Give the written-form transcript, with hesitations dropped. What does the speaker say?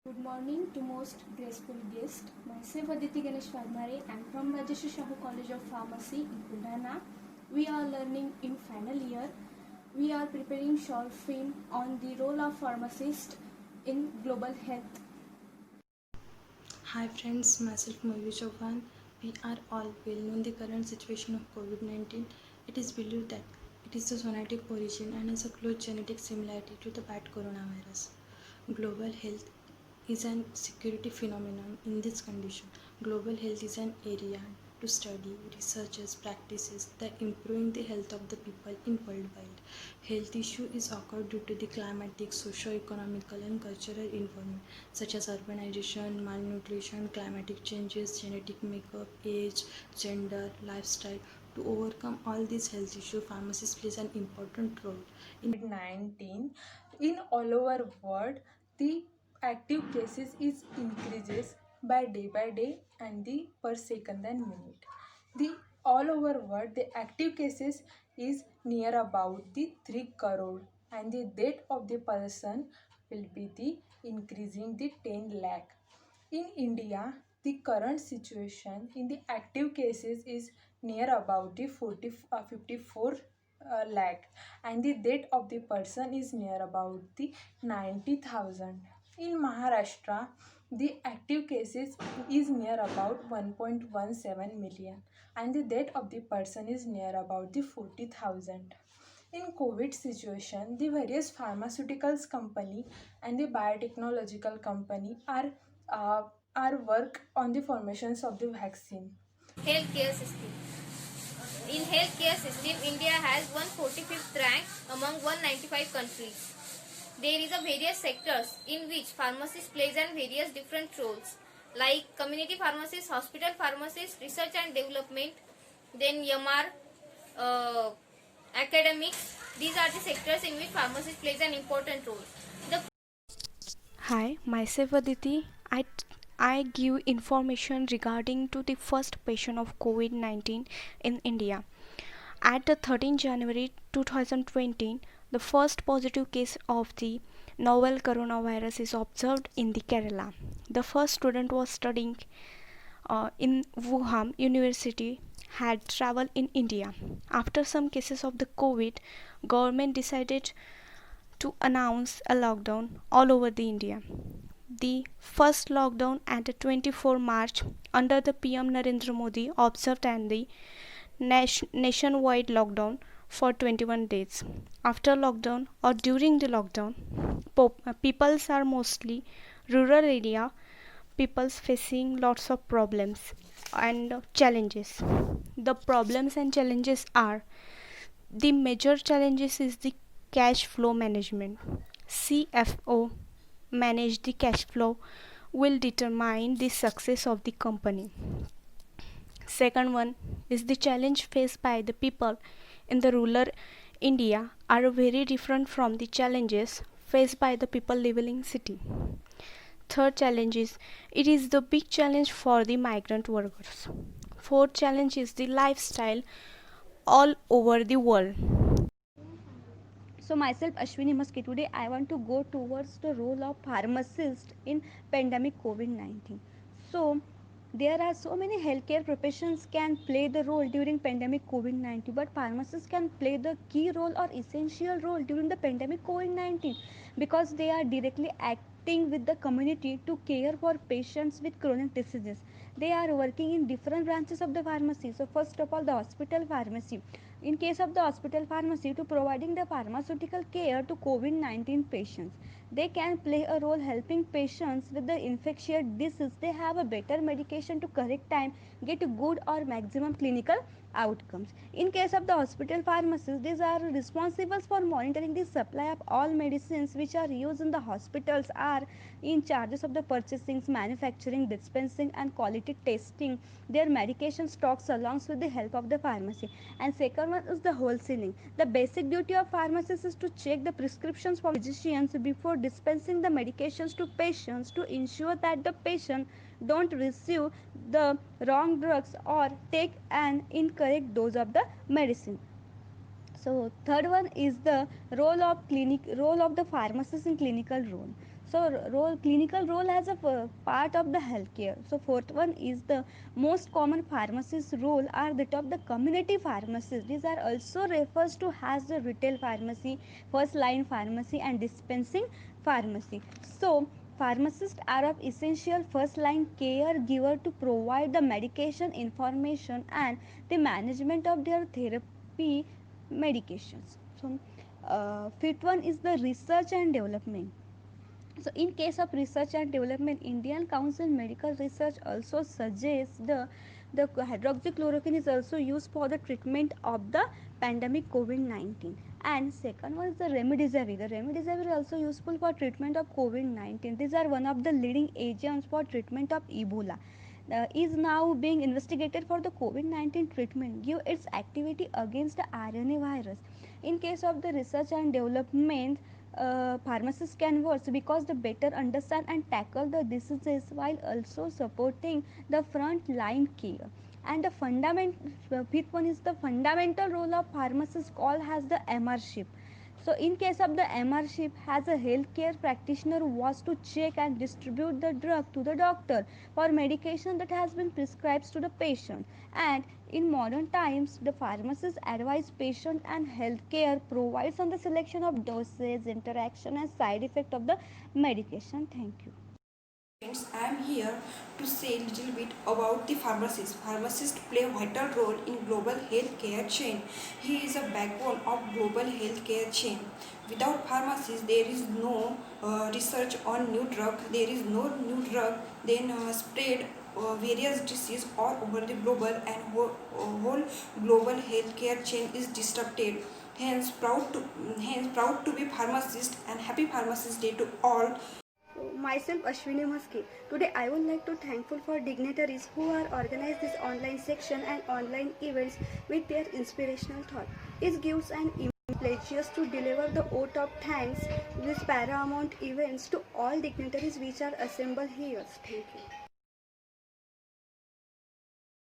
Good morning to most graceful guests. Myself Aditi Ganesh Varmare. I am from Rajeshri Shahu College of Pharmacy in Buldana. We are learning in final year. We are preparing short film on the role of pharmacist in global health. Hi friends, myself Mayur Chauhan. We are all well known the current situation of COVID-19. It is believed that it is the zoonotic origin and has a close genetic similarity to the bad coronavirus. Global health is an security phenomenon in this condition. Global health is an area to study, researches, practices that improving the health of the people in worldwide. Health issue is occurred due to the climatic, socio-economical and cultural environment such as urbanization, malnutrition, climatic changes, genetic makeup, age, gender, lifestyle. To overcome all these health issues, pharmacists plays an important role in COVID-19 in all over world. The active cases is increases by day and the per second and minute. The all over world the active cases is near about the 3 crore and the death of the person will be the increasing the 10 lakh. In India, the current situation in the active cases is near about the 54 lakh and the death of the person is near about the 90,000. In Maharashtra, the active cases is near about 1.17 million and the death of the person is near about the 40,000. In COVID situation, the various pharmaceuticals company and the biotechnological company uh, are work on the formations of the vaccine. Healthcare system. In healthcare system, India has 145th rank among 195 countries. There is a various sectors in which pharmacists plays and various different roles like community pharmacists, hospital pharmacists, research and development, then MR, uh, academics. These are the sectors in which pharmacists plays an important role. The Hi, myself Aditi. I give information regarding to the first patient of COVID-19 in India. At the 13 January 2020, the first positive case of the novel coronavirus is observed in the Kerala. The first student was studying in Wuhan University had traveled in India. After some cases of the COVID, government decided to announce a lockdown all over the India. The first lockdown at the 24 March under the PM Narendra Modi observed and the nationwide lockdown for 21 days. After lockdown or during the lockdown, peoples are mostly rural area, people's facing lots of problems and challenges. The problems and challenges are the major challenges is the cash flow management. CFO manage the cash flow will determine the success of the company. Second one is the challenge faced by the people in the rural India are very different from the challenges faced by the people living in city. Third challenge is it is the big challenge for the migrant workers. Fourth challenge is the lifestyle all over the world. So myself Ashwini Maski, today I want to go towards the role of pharmacist in pandemic COVID-19. So there are so many healthcare professions can play the role during pandemic COVID-19, but pharmacists can play the key role or essential role during the pandemic COVID-19 because they are directly acting with the community to care for patients with chronic diseases. They are working in different branches of the pharmacy. So first of all, the hospital pharmacy. In case of the hospital pharmacy, to providing the pharmaceutical care to COVID-19 patients, they can play a role helping patients with the infectious disease. They have a better medication to correct time, get good or maximum clinical outcomes. In case of the hospital pharmacies, these are responsible for monitoring the supply of all medicines which are used in the hospitals, are in charges of the purchasing, manufacturing, dispensing and quality testing their medication stocks along with the help of the pharmacy. And second one is the wholesaling. The basic duty of pharmacists is to check the prescriptions from physicians before dispensing the medications to patients to ensure that the patient don't receive the wrong drugs or take an incorrect dose of the medicine. So third one is the role of the pharmacist in clinical role. So clinical role as a part of the healthcare. So fourth one is the most common pharmacist role are that of the community pharmacist. These are also refers to as the retail pharmacy, first line pharmacy and dispensing pharmacy. So pharmacists are of essential first line caregiver to provide the medication information and the management of their therapy medications. So fifth one is the research and development. So in case of research and development, Indian Council Medical Research also suggests the hydroxychloroquine is also used for the treatment of the pandemic COVID-19. And second one is the remdesivir. The remdesivir is also useful for treatment of COVID-19. These are one of the leading agents for treatment of Ebola. Is now being investigated for the COVID-19 treatment due its activity against the RNA virus. In case of the research and development, pharmacists can work because they better understand and tackle the diseases while also supporting the front line care. And the fifth one is the fundamental role of pharmacists called as the MRship. So in case of the MRship, as a healthcare practitioner was to check and distribute the drug to the doctor for medication that has been prescribed to the patient. And in modern times, the pharmacist advise patient and healthcare provides on the selection of dosage, interaction and side effect of the medication. Thank you. Friends, I am here to say a little bit about the pharmacist. Pharmacists play a vital role in global healthcare chain. He is a backbone of global healthcare chain. Without pharmacists, there is no research on new drug. There is no new drug. Then spread various diseases all over the global and whole global healthcare chain is disrupted. Hence, proud to be pharmacist and happy Pharmacist Day to all. Myself Ashwini Maske. Today I would like to thankful for dignitaries who are organized this online section and online events with their inspirational thought. It gives an pleasure to deliver the vote of thanks with paramount events to all dignitaries which are assembled here. Thank you.